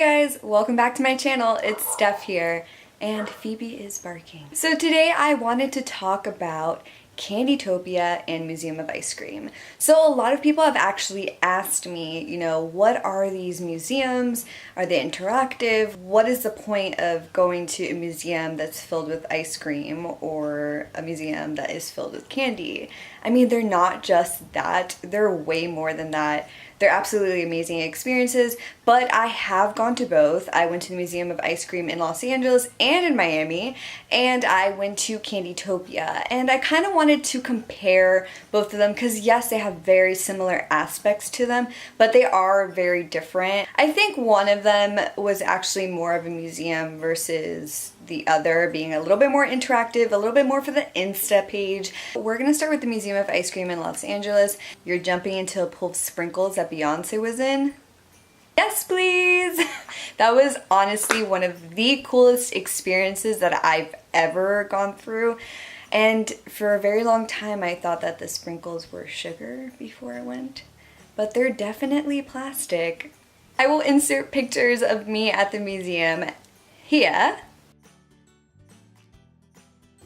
guys, welcome back to my channel. It's Steph here, and Phoebe is barking. So today I wanted to talk about Candytopia and Museum of Ice Cream. So a lot of people have actually asked me, what are these museums? Are they interactive? What is the point of going to a museum that's filled with ice cream or a museum that is filled with candy? I mean, they're not just that, they're way more than that. They're absolutely amazing experiences, but I have gone to both. I went to the Museum of Ice Cream in Los Angeles and in Miami, and I went to Candytopia, and I kind of wanted to compare both of them because yes, they have very similar aspects to them, but they are very different. I think one of them was actually more of a museum versus the other being a little bit more interactive, a little bit more for the Insta page. We're gonna start with the Museum of Ice Cream in Los Angeles. You're jumping into a pool of sprinkles that Beyonce was in. Yes, please! That was honestly one of the coolest experiences that I've ever gone through. And for a very long time, I thought that the sprinkles were sugar before I went, but they're definitely plastic. I will insert pictures of me at the museum here.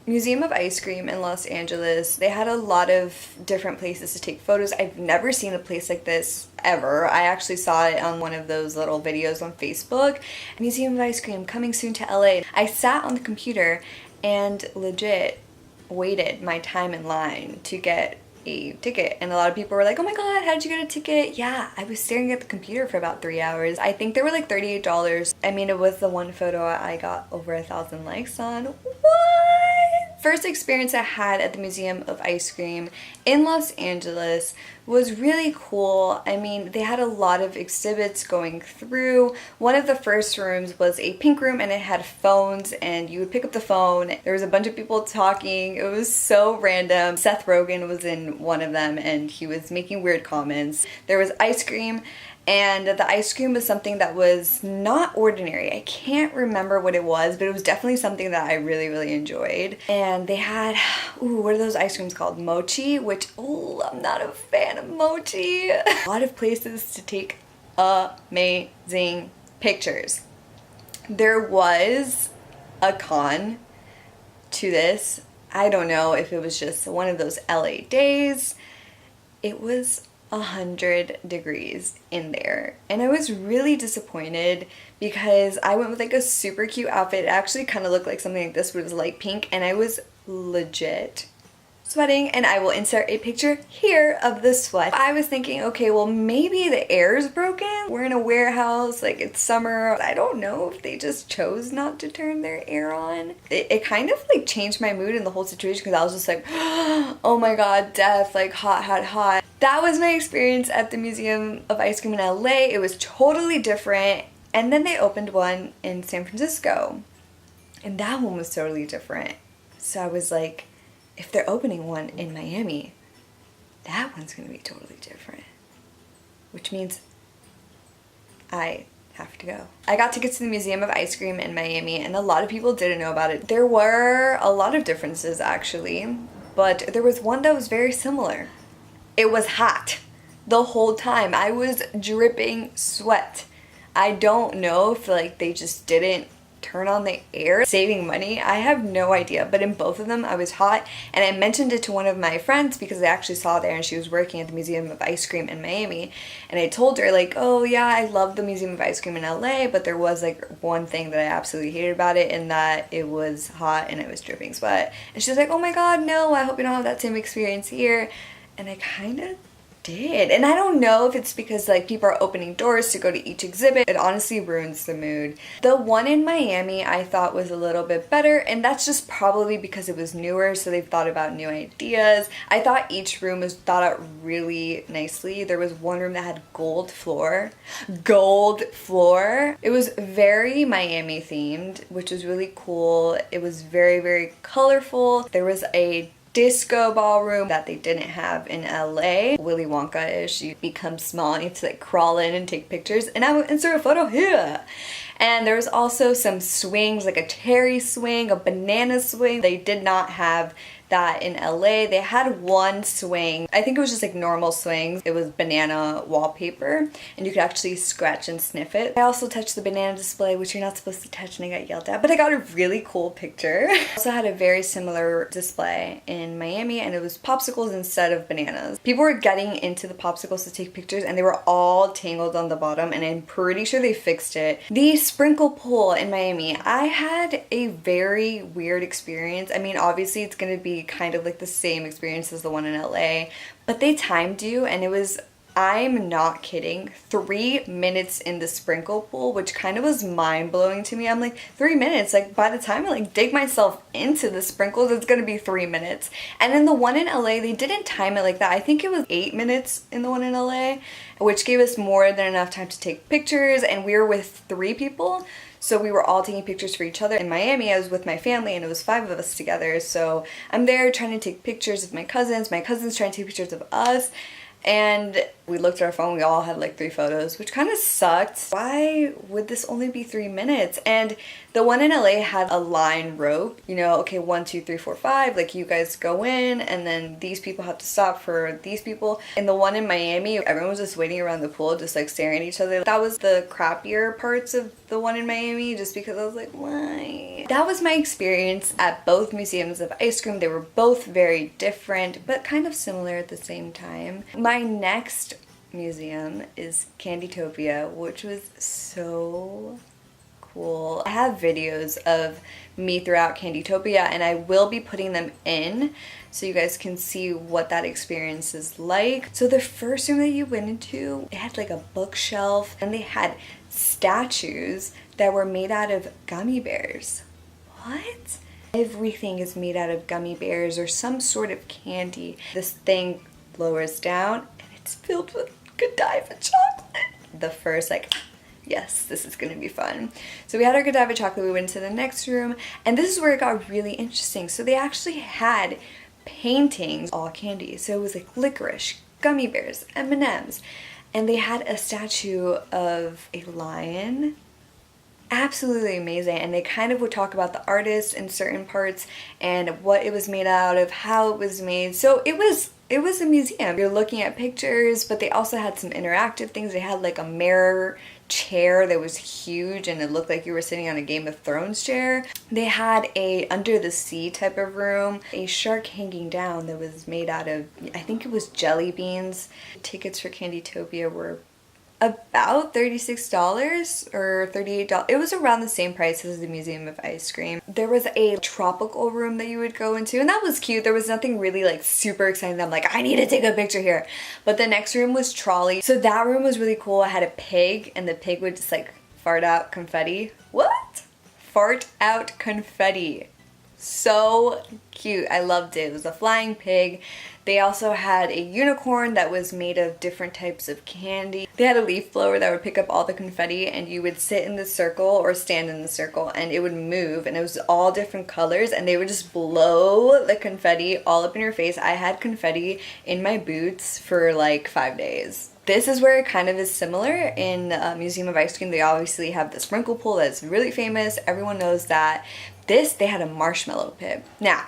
Museum of Ice Cream in Los Angeles, they had a lot of different places to take photos. I've never seen a place like this ever. I actually saw it on one of those little videos on Facebook. Museum of Ice Cream coming soon to LA. I sat on the computer and legit waited my time in line to get a ticket, and a lot of people were like, oh my god, how did you get a ticket? Yeah, I was staring at the computer for about 3 hours. I think they were like $38. I mean, it was the one photo I got over 1,000 likes on. What? First experience I had at the Museum of Ice Cream in Los Angeles was really cool. I mean, they had a lot of exhibits going through. One of the first rooms was a pink room, and it had phones, and you would pick up the phone. There was a bunch of people talking. It was so random. Seth Rogen was in one of them, and he was making weird comments. There was ice cream, and the ice cream was something that was not ordinary. I can't remember what it was, but it was definitely something that I really, really enjoyed. And they had, what are those ice creams called? Mochi, which, I'm not a fan of mochi. A lot of places to take amazing pictures. There was a con to this. I don't know if it was just one of those LA days. It was 100 degrees in there, and I was really disappointed because I went with like a super cute outfit. It actually kind of looked like something like this, but it was light pink, and I was legit sweating, and I will insert a picture here of the sweat. I was thinking, okay, well maybe the air is broken. We're in a warehouse, like it's summer. I don't know if they just chose not to turn their air on. It kind of like changed my mood in the whole situation because I was just like, oh my god, death, like hot, hot, hot. That was my experience at the Museum of Ice Cream in LA. It was totally different. And then they opened one in San Francisco, and that one was totally different. So I was like, if they're opening one in Miami, that one's gonna be totally different. Which means I have to go. I got tickets to the Museum of Ice Cream in Miami, and a lot of people didn't know about it. There were a lot of differences actually, but there was one that was very similar. It was hot the whole time. I was dripping sweat. I don't know if like they just didn't turn on the air, saving money. I have no idea, but in both of them I was hot, and I mentioned it to one of my friends because I actually saw there and she was working at the Museum of Ice Cream in Miami, and I told her like, oh yeah, I love the Museum of Ice Cream in LA, but there was like one thing that I absolutely hated about it, and that it was hot and I was dripping sweat. And she was like, oh my god, no, I hope you don't have that same experience here. And I kind of did. And I don't know if it's because like people are opening doors to go to each exhibit. It honestly ruins the mood. The one in Miami I thought was a little bit better, and that's just probably because it was newer, so they've thought about new ideas. I thought each room was thought out really nicely. There was one room that had gold floor. Gold floor! It was very Miami themed, which was really cool. It was very, very colorful. There was a disco ballroom that they didn't have in LA. Willy Wonka-ish. You become small and you have to like crawl in and take pictures, and I will insert a photo here. And there was also some swings, like a cherry swing, a banana swing. They did not have that in LA. They had one swing. I think it was just like normal swings. It was banana wallpaper and you could actually scratch and sniff it. I also touched the banana display, which you're not supposed to touch, and I got yelled at, but I got a really cool picture. I also had a very similar display in Miami, and it was popsicles instead of bananas. People were getting into the popsicles to take pictures and they were all tangled on the bottom, and I'm pretty sure they fixed it. The sprinkle pool in Miami, I had a very weird experience. I mean, obviously it's gonna be kind of like the same experience as the one in LA, but they timed you, and it was, I'm not kidding, 3 minutes in the sprinkle pool, which kind of was mind-blowing to me. I'm like, 3 minutes? Like, by the time I like dig myself into the sprinkles, it's gonna be 3 minutes. And in the one in LA, they didn't time it like that. I think it was 8 minutes in the one in LA, which gave us more than enough time to take pictures, and we were with 3 people. So we were all taking pictures for each other. In Miami, I was with my family and it was 5 of us together. So I'm there trying to take pictures of my cousins trying to take pictures of us. And we looked at our phone, we all had like 3 photos, which kind of sucked. Why would this only be 3 minutes? And the one in LA had a line rope, you know, okay, 1, 2, 3, 4, 5, like you guys go in and then these people have to stop for these people. And the one in Miami, everyone was just waiting around the pool, just like staring at each other. That was the crappier parts of the one in Miami, just because I was like, why? That was my experience at both museums of ice cream. They were both very different, but kind of similar at the same time. My next museum is Candytopia, which was so cool. I have videos of me throughout Candytopia, and I will be putting them in so you guys can see what that experience is like. So the first room that you went into, it had like a bookshelf, and they had statues that were made out of gummy bears. What? Everything is made out of gummy bears or some sort of candy. This thing lowers down and it's filled with Godiva chocolate. The first like, yes, this is gonna be fun. So we had our Godiva chocolate, we went to the next room, and this is where it got really interesting. So they actually had paintings, all candy. So it was like licorice, gummy bears, M&Ms, and they had a statue of a lion. Absolutely amazing. And they kind of would talk about the artist in certain parts and what it was made out of, how it was made. So it was a museum. You're looking at pictures, but they also had some interactive things. They had like a mirror chair that was huge and it looked like you were sitting on a Game of Thrones chair. They had a under the sea type of room, a shark hanging down that was made out of, I think it was jelly beans. Tickets for Candytopia were about $36 or $38. It was around the same price as the Museum of Ice Cream. There was a tropical room that you would go into, and that was cute. There was nothing really like super exciting. I'm like, I need to take a picture here. But the next room was trolley. So that room was really cool. I had a pig, and the pig would just like fart out confetti. What? Fart out confetti. So cute. I loved it. It was a flying pig. They also had a unicorn that was made of different types of candy. They had a leaf blower that would pick up all the confetti, and you would sit in the circle or stand in the circle and it would move, and it was all different colors, and they would just blow the confetti all up in your face. I had confetti in my boots for like 5 days. This is where it kind of is similar. In Museum of Ice Cream, they obviously have the sprinkle pool that's really famous. Everyone knows that. They had a marshmallow pit. Now,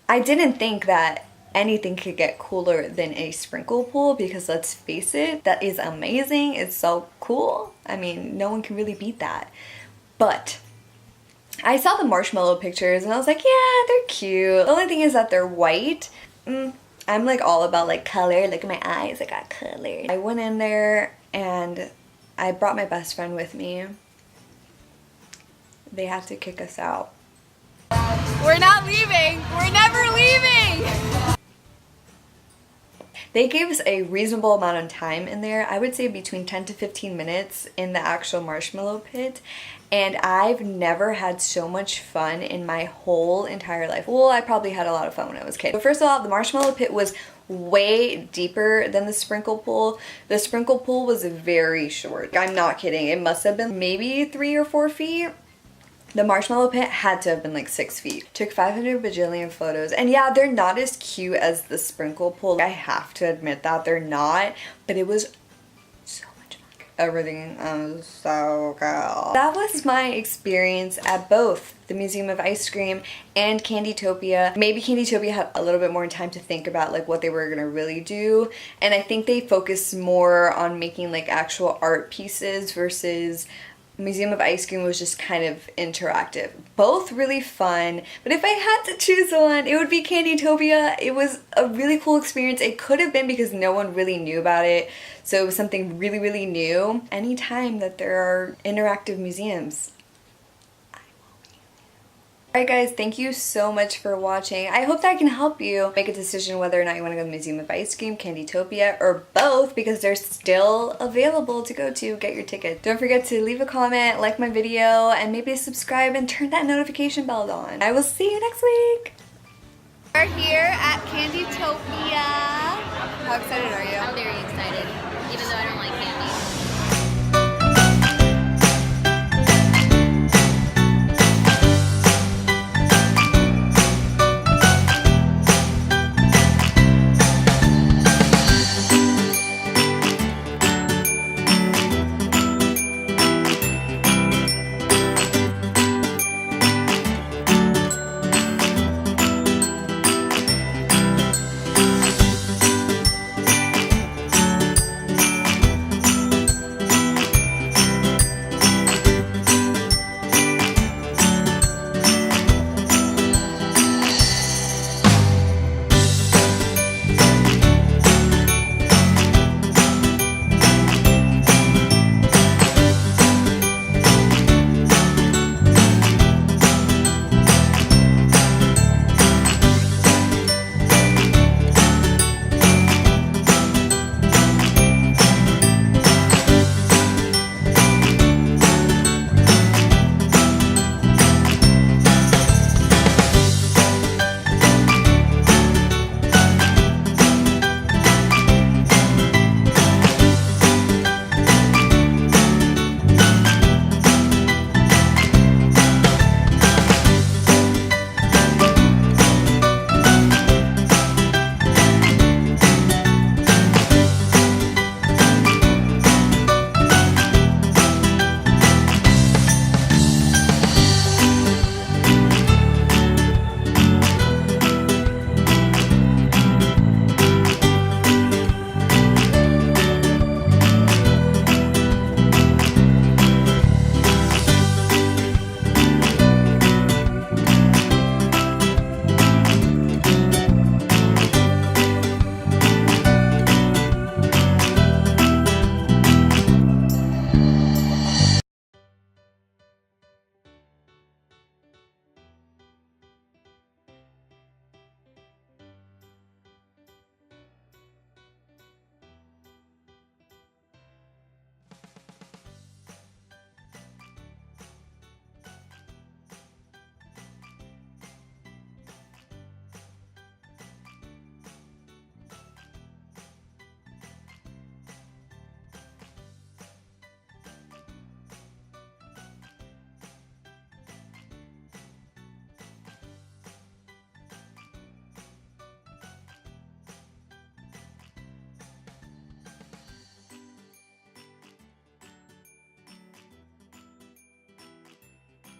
I didn't think that anything could get cooler than a sprinkle pool, because let's face it, that is amazing. It's so cool. I mean, no one can really beat that. But I saw the marshmallow pictures and I was like, yeah, they're cute. The only thing is that they're white. I'm like all about like color. Look at my eyes, I got color. I went in there and I brought my best friend with me. They had to kick us out. We're not leaving. We're never leaving. They gave us a reasonable amount of time in there. I would say between 10 to 15 minutes in the actual marshmallow pit. And I've never had so much fun in my whole entire life. Well, I probably had a lot of fun when I was a kid. But first of all, the marshmallow pit was way deeper than the sprinkle pool. The sprinkle pool was very short. I'm not kidding. It must have been maybe 3 or 4 feet. The marshmallow pit had to have been like 6 feet. Took 500 bajillion photos. And yeah, they're not as cute as the sprinkle pool. I have to admit that they're not, but it was so much fun. Everything is so cool. That was my experience at both the Museum of Ice Cream and Candytopia. Maybe Candytopia had a little bit more time to think about like what they were gonna really do, and I think they focused more on making like actual art pieces versus Museum of Ice Cream was just kind of interactive. Both really fun, but if I had to choose one, it would be Candytopia. It was a really cool experience. It could have been because no one really knew about it, so it was something really, really new. Anytime that there are interactive museums, Alright guys, thank you so much for watching. I hope that can help you make a decision whether or not you want to go to the Museum of Ice Cream, Candytopia, or both, because they're still available to go to. Get your ticket. Don't forget to leave a comment, like my video, and maybe subscribe and turn that notification bell on. I will see you next week. We're here at Candytopia. How excited are you? I'm very excited, even though I don't like candy.